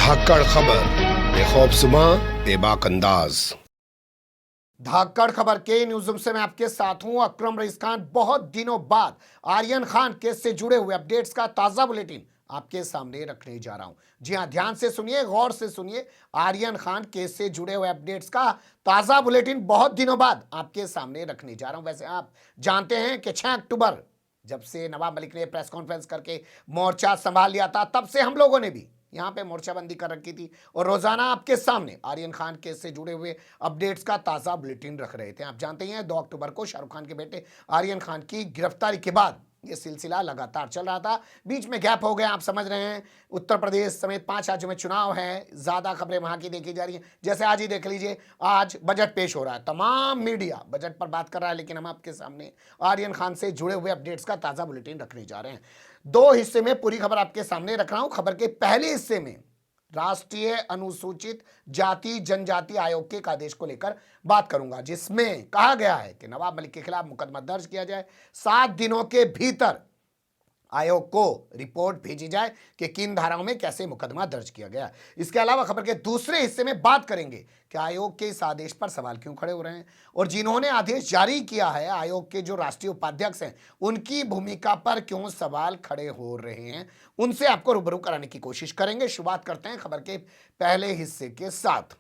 धाकड़ खबर बेखौफजुमा बेबाक अंदाज। धाकड़ खबर के न्यूज़रूम से मैं आपके साथ हूं अकरम रईस खान। बहुत दिनों बाद आर्यन खान केस से जुड़े हुए अपडेट्स का ताजा बुलेटिन आपके सामने रखने जा रहा हूं। जी हां, ध्यान से सुनिए, गौर से सुनिए। आर्यन खान केस से जुड़े हुए अपडेट्स का ताजा बुलेटिन बहुत दिनों बाद आपके सामने रखने जा रहा हूं। वैसे आप जानते हैं कि 6 अक्टूबर जब से नवाब मलिक ने प्रेस कॉन्फ्रेंस करके मोर्चा संभाल लिया था, तब से हम लोगों ने भी यहां पे मोर्चाबंदी कर रखी थी और रोजाना आपके सामने आर्यन खान केस से जुड़े हुए अपडेट्स का ताजा बुलेटिन रख रहे थे। आप जानते हैं 2 अक्टूबर को शाहरुख खान के बेटे आर्यन खान की गिरफ्तारी के बाद ये सिलसिला लगातार चल रहा था। बीच में गैप हो गया, आप समझ रहे हैं। उत्तर प्रदेश समेत 5 राज्यों में चुनाव है, ज्यादा खबरें वहां की देखी जा रही हैं। जैसे आज ही देख लीजिए, आज बजट पेश हो रहा है, तमाम मीडिया बजट पर बात कर रहा है, लेकिन हम आपके सामने आर्यन खान से जुड़े हुए अपडेट्स का ताजा बुलेटिन रखने जा रहे हैं। 2 हिस्से में पूरी खबर आपके सामने रख रहा हूं। खबर के पहले हिस्से में राष्ट्रीय अनुसूचित जाति जनजाति आयोग के एक आदेश को लेकर बात करूंगा, जिसमें कहा गया है कि नवाब मलिक के खिलाफ मुकदमा दर्ज किया जाए, 7 दिनों के भीतर आयोग को रिपोर्ट भेजी जाए कि किन धाराओं में कैसे मुकदमा दर्ज किया गया। इसके अलावा खबर के दूसरे हिस्से में बात करेंगे कि आयोग के इस आदेश पर सवाल क्यों खड़े हो रहे हैं और जिन्होंने आदेश जारी किया है, आयोग के जो राष्ट्रीय उपाध्यक्ष हैं, उनकी भूमिका पर क्यों सवाल खड़े हो रहे हैं, उनसे आपको रूबरू कराने की कोशिश करेंगे। शुरुआत करते हैं खबर के पहले हिस्से के साथ।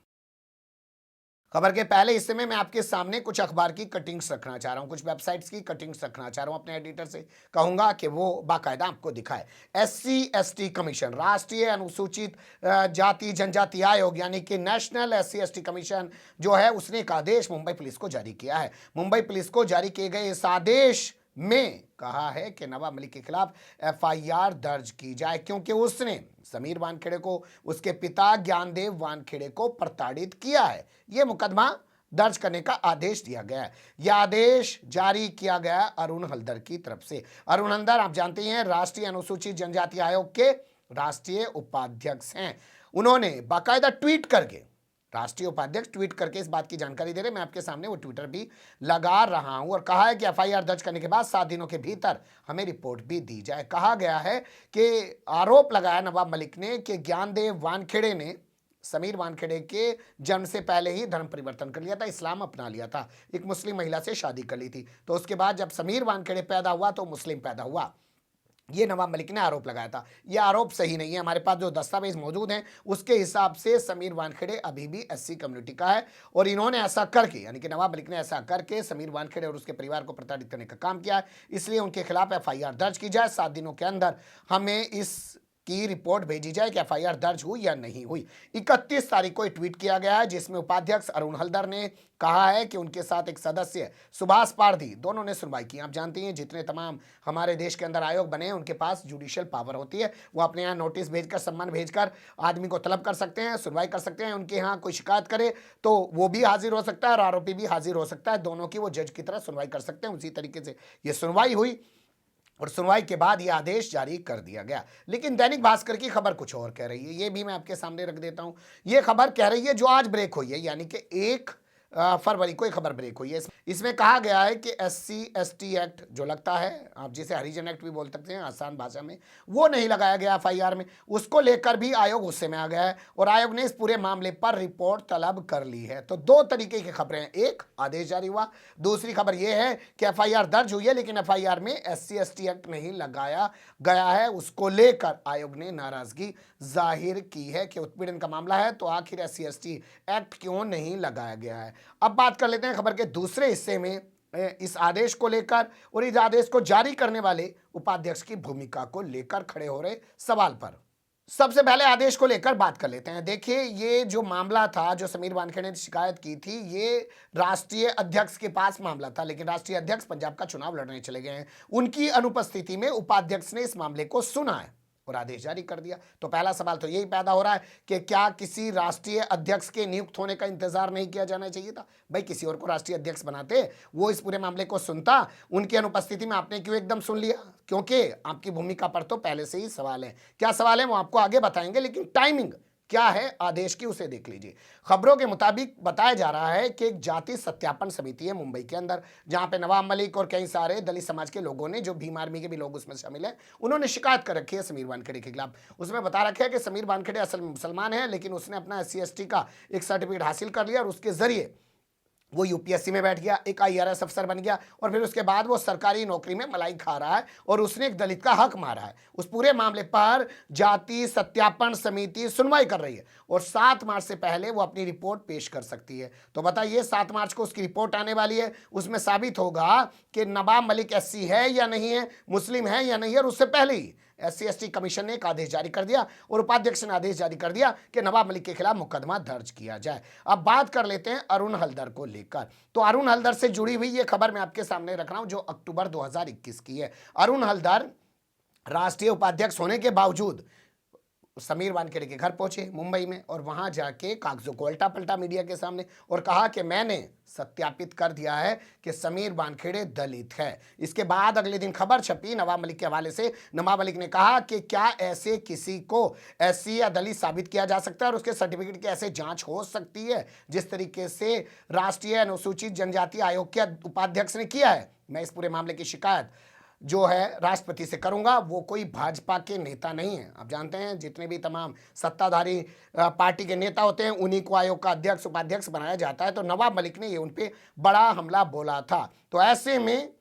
खबर के पहले हिस्से में मैं आपके सामने कुछ अखबार की कटिंग्स रखना चाह रहा हूं, कुछ वेबसाइट्स की कटिंग्स रखना चाह रहा हूं। अपने एडिटर से कहूंगा कि वो बाकायदा आपको दिखाए। SC/ST कमीशन, राष्ट्रीय अनुसूचित जाति जनजाति आयोग यानी कि नेशनल SC/ST कमीशन जो है, उसने एक आदेश मुंबई पुलिस को जारी किया है। मुंबई पुलिस को जारी किए गए इस आदेश में कहा है कि नवाब मलिक के खिलाफ FIR दर्ज की जाए, क्योंकि उसने समीर वानखेड़े को, उसके पिता ज्ञानदेव वानखेड़े को प्रताड़ित किया है। यह मुकदमा दर्ज करने का आदेश दिया गया है। यह आदेश जारी किया गया अरुण हल्दर की तरफ से। अरुण हल्दर आप जानते हैं राष्ट्रीय अनुसूचित जनजाति आयोग के राष्ट्रीय उपाध्यक्ष हैं। उन्होंने बाकायदा ट्वीट करके, राष्ट्रीय उपाध्यक्ष ट्वीट करके इस बात की जानकारी दे रहे, मैं आपके सामने वो ट्विटर भी लगा रहा हूं, और कहा है कि FIR दर्ज करने के बाद 7 दिनों के भीतर हमें रिपोर्ट भी दी जाए। कहा गया है कि आरोप लगाया नवाब मलिक ने कि ज्ञानदेव वानखेड़े ने समीर वानखेड़े के जन्म से पहले ही धर्म परिवर्तन कर लिया था, इस्लाम अपना लिया था, एक मुस्लिम महिला से शादी कर ली थी। तो उसके बाद जब समीर वानखेड़े पैदा हुआ तो मुस्लिम पैदा हुआ। ये नवाब मलिक ने आरोप लगाया था। यह आरोप सही नहीं है। हमारे पास जो दस्तावेज मौजूद हैं उसके हिसाब से समीर वानखेड़े अभी भी SC कम्युनिटी का है, और इन्होंने ऐसा करके, यानी कि नवाब मलिक ने ऐसा करके समीर वानखेड़े और उसके परिवार को प्रताड़ित करने का काम किया है। इसलिए उनके खिलाफ FIR दर्ज की जाए, 7 दिनों के अंदर हमें इस की रिपोर्ट भेजी जाए कि FIR दर्ज हुई या नहीं हुई। 31 तारीख को ट्वीट किया गया है, जिसमें उपाध्यक्ष अरुण हल्दर ने कहा है कि उनके साथ एक सदस्य सुभाष पारधी, दोनों ने सुनवाई की। आप जानते हैं जितने तमाम हमारे देश के अंदर आयोग बने हैं उनके पास जुडिशियल पावर होती है। वो अपने यहाँ नोटिस भेजकर, सम्मन भेजकर आदमी को तलब कर सकते हैं, सुनवाई कर सकते हैं। उनके यहाँ कोई शिकायत करे तो वो भी हाजिर हो सकता है और आरोपी भी हाजिर हो सकता है। दोनों की वो जज की तरह सुनवाई कर सकते हैं। उसी तरीके से ये सुनवाई हुई और सुनवाई के बाद यह आदेश जारी कर दिया गया। लेकिन दैनिक भास्कर की खबर कुछ और कह रही है, ये भी मैं आपके सामने रख देता हूं। ये खबर कह रही है जो आज ब्रेक हुई है, यानी कि 1 फरवरी को एक खबर ब्रेक हुई है। इसमें कहा गया है कि SC/ST एक्ट जो लगता है, आप जिसे हरिजन एक्ट भी बोल सकते हैं आसान भाषा में, वो नहीं लगाया गया FIR में। उसको लेकर भी आयोग गुस्से में आ गया है और आयोग ने इस पूरे मामले पर रिपोर्ट तलब कर ली है। तो 2 तरीके की खबरें हैं, एक आदेश जारी हुआ, दूसरी खबर यह है कि FIR दर्ज हुई है लेकिन FIR में SC/ST एक्ट नहीं लगाया गया है। उसको लेकर आयोग ने नाराजगी जाहिर की है कि उत्पीड़न का मामला है तो आखिर SC/ST एक्ट क्यों नहीं लगाया गया है। अब बात कर लेते हैं खबर के दूसरे हिस्से में इस आदेश को लेकर और इस आदेश को जारी करने वाले उपाध्यक्ष की भूमिका को लेकर खड़े हो रहे सवाल पर। सबसे पहले आदेश को लेकर बात कर लेते हैं। देखिए, ये जो मामला था, जो समीर वानखेड़े ने शिकायत की थी, ये राष्ट्रीय अध्यक्ष के पास मामला था, लेकिन राष्ट्रीय अध्यक्ष पंजाब का चुनाव लड़ने चले गए हैं। उनकी अनुपस्थिति में उपाध्यक्ष ने इस मामले को सुना है और आदेश जारी कर दिया। तो पहला सवाल तो यही पैदा हो रहा है कि क्या किसी राष्ट्रीय अध्यक्ष के नियुक्त होने का इंतजार नहीं किया जाना चाहिए था? भाई, किसी और को राष्ट्रीय अध्यक्ष बनाते, वो इस पूरे मामले को सुनता। उनकी अनुपस्थिति में आपने क्यों एकदम सुन लिया? क्योंकि आपकी भूमिका पर तो पहले से ही सवाल है। क्या सवाल है वो आपको आगे बताएंगे, लेकिन टाइमिंग क्या है आदेश की, उसे देख लीजिए। खबरों के मुताबिक बताया जा रहा है कि एक जाति सत्यापन समिति है मुंबई के अंदर, जहां पे नवाब मलिक और कई सारे दलित समाज के लोगों ने, जो भीम आर्मी के भी लोग उसमें शामिल हैं, उन्होंने शिकायत कर रखी है समीर वानखेड़े के खिलाफ। उसमें बता रखा है कि समीर वानखेड़े असल में मुसलमान है, लेकिन उसने अपना SC/ST का एक सर्टिफिकेट हासिल कर लिया और उसके जरिए वो UPSC में बैठ गया, एक IRS अफसर बन गया और फिर उसके बाद वो सरकारी नौकरी में मलाई खा रहा है और उसने एक दलित का हक मारा है। उस पूरे मामले पर जाति सत्यापन समिति सुनवाई कर रही है और 7 मार्च से पहले वो अपनी रिपोर्ट पेश कर सकती है। तो बताइए 7 मार्च को उसकी रिपोर्ट आने वाली है, उसमें साबित होगा कि नवाब मलिक SC है या नहीं है, मुस्लिम है या नहीं है। और उससे पहले ही SC/ST कमीशन ने एक आदेश जारी कर दिया और उपाध्यक्ष ने आदेश जारी कर दिया कि नवाब मलिक के खिलाफ मुकदमा दर्ज किया जाए। अब बात कर लेते हैं अरुण हल्दर को लेकर। तो अरुण हल्दर से जुड़ी हुई ये खबर मैं आपके सामने रख रहा हूं, जो अक्टूबर 2021 की है। अरुण हल्दर राष्ट्रीय उपाध्यक्ष होने के बावजूद समीर वानखेड़े के घर पहुंचे मुंबई में और वहां जाके कागजों को उल्टा पलटा मीडिया के सामने और कहा कि मैंने सत्यापित कर दिया है कि समीर वानखेड़े दलित है। इसके बाद अगले दिन खबर छपी नवाब मलिक के हवाले से। नवाब मलिक ने कहा कि क्या ऐसे किसी को SC या दलित साबित किया जा सकता है और उसके सर्टिफिकेट की ऐसे जांच हो सकती है जिस तरीके से राष्ट्रीय अनुसूचित जनजाति आयोग के उपाध्यक्ष ने किया है। मैं इस पूरे मामले की शिकायत जो है राष्ट्रपति से करूंगा। वो कोई भाजपा के नेता नहीं है। आप जानते हैं जितने भी तमाम सत्ताधारी पार्टी के नेता होते हैं उन्हीं को आयोग का अध्यक्ष उपाध्यक्ष बनाया जाता है। तो नवाब मलिक ने ये उन पे बड़ा हमला बोला था। तो ऐसे में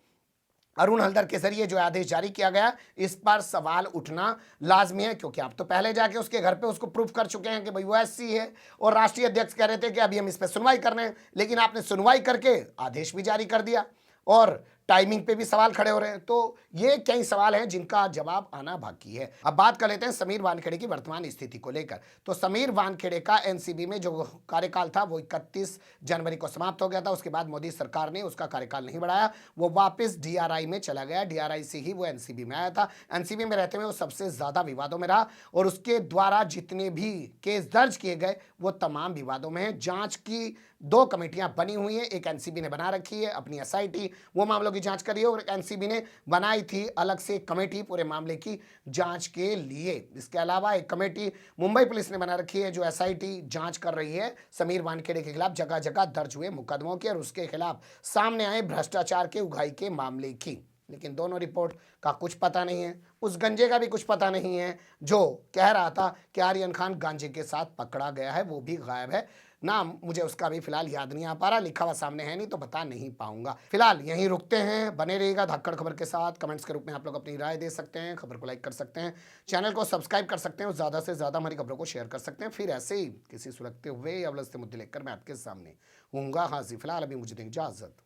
अरुण हल्दर के जरिए जो आदेश जारी किया गया, इस पर सवाल उठना लाजमी है, क्योंकि आप तो पहले जाके उसके घर पे उसको प्रूफ कर चुके हैं कि भाई वो SC है और राष्ट्रीय अध्यक्ष कह रहे थे कि अभी हम इस पर सुनवाई कर रहे हैं, लेकिन आपने सुनवाई करके आदेश भी जारी कर दिया और टाइमिंग पे भी सवाल खड़े हो रहे हैं। तो ये कई सवाल हैं जिनका जवाब आना बाकी है। अब बात कर लेते हैं समीर वानखेड़े की वर्तमान स्थिति को लेकर। तो समीर वानखेड़े का NCB में जो कार्यकाल था वो 31 जनवरी को समाप्त हो गया था। उसके बाद मोदी सरकार ने उसका कार्यकाल नहीं बढ़ाया, वो वापस DRI में चला गया। DRI से ही वो NCB में आया था। NCB में रहते हुए वो सबसे ज्यादा विवादों में रहा और उसके द्वारा जितने भी केस दर्ज किए गए वो तमाम विवादों में है। जांच की 2 कमेटियां बनी हुई हैं, एक NCB ने बना रखी है अपनी SIT, वो मामलों की जांच करी है, और NCB ने बनाई थी अलग से कमेटी पूरे मामले की जांच के लिए। इसके अलावा एक कमेटी मुंबई पुलिस ने बना रखी है जो SIT जांच कर रही है समीर वानखेड़े के खिलाफ जगह जगह दर्ज हुए मुकदमों के और उसके खिलाफ सामने आए भ्रष्टाचार के उगाही के मामले की। लेकिन दोनों रिपोर्ट का कुछ पता नहीं है, उस गंजे का भी कुछ पता नहीं है जो कह रहा था कि आर्यन खान गांजे के साथ पकड़ा गया है, वो भी गायब है। नाम मुझे उसका भी फिलहाल याद नहीं आ पा रहा, लिखा हुआ सामने है नहीं तो बता नहीं पाऊंगा। फिलहाल यहीं रुकते हैं, बने रहिएगा धाकड़ खबर के साथ। कमेंट्स के रूप में आप लोग अपनी राय दे सकते हैं, खबर को लाइक कर सकते हैं, चैनल को सब्सक्राइब कर सकते हैं और ज़्यादा से ज़्यादा हमारी खबरों को शेयर कर सकते हैं। फिर ऐसे ही किसी सुलगते हुए या उलझते मुद्दे लेकर मैं आपके सामने हूँगा हाजिर। फिलहाल अभी मुझे दें इजाज़त।